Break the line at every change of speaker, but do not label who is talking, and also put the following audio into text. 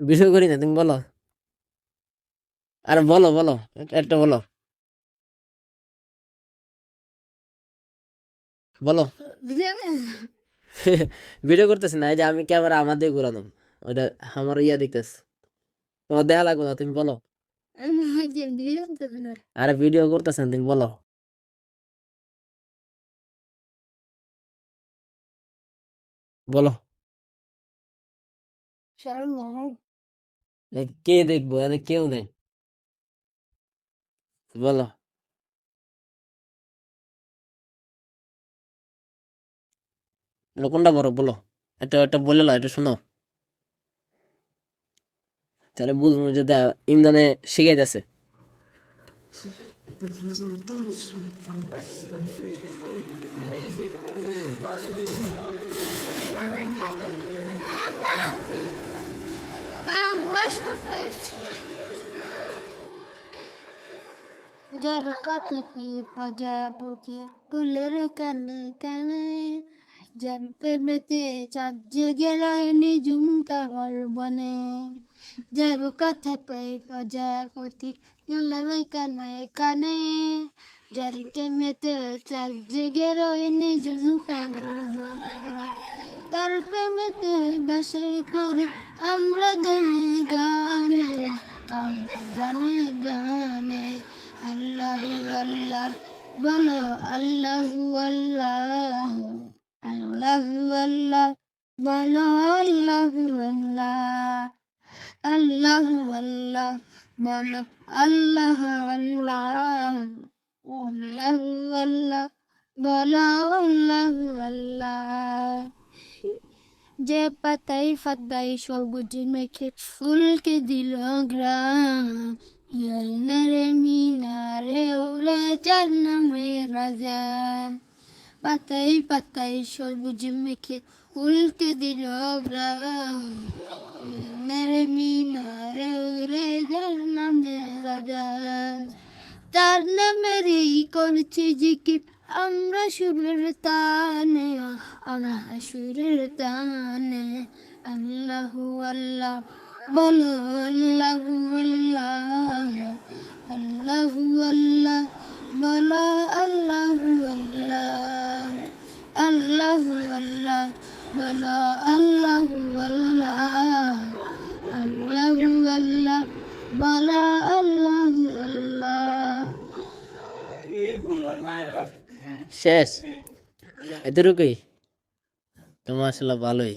Video করি না, তুমি বলো। আরে বলো বলো, একটা বলো বলো। ভিডিও করতেছি না, এই যে আমি ক্যামেরা আমার দিয়ে ঘুরানো, ওইটা আমার ইয়া দেখতেছে, তোমার দেখা লাগবে না, তুমি বলো। আরে ভিডিও করতেছেন, তুমি বলো। বলো। কে দেখবো, এনে কেউ নেই। বলো। এটা কোনটা বড় বলো। এটা এটা বলে না, এটা শোনো। তাহলে বুঝবো যে ইমরানে শিখাইতেছে।
Jarakataki Pajabuki Kulirakani Kani Jampemete Chajagela Nijumta Harbane Jarukatape Pajabuki Yulavikane Kane Jarikemete Chajagela Nijumta Harbane Tarpemete Basikuri Amradani Gane Amradani Gane Allah Allah bolo Allah Allah Allah Allah bolo Allah Allah Allah Allah bolo Allah Allah Allah Allah bolo Allah Allah যে পাতায় ফাতায় সবুজে মেখে ফুলকে দিল গ্রাম নারে মিনারে ওরে যার নামে রাজা পাতায় পাতায় সবুজ মেখে ফুলকে দিল গ্রাম নারে মিনারে ওরে যার নামে রাজা তার নামেরই করছি জিকির আমরা সুরের তানে আমরা সুরের তানে আল্লাহু আল্লাহ বলো আল্লাহু আল্লাহ আল্লাহু আল্লাহ বলো আল্লাহু আল্লাহ আল্লাহু আল্লাহ বলো আল্লাহু আল্লাহ আল্লাহু আল্লাহ বলো আল্লাহু আল্লাহ
শেষ, এতটুকুই। তোমার আসলে ভালোই।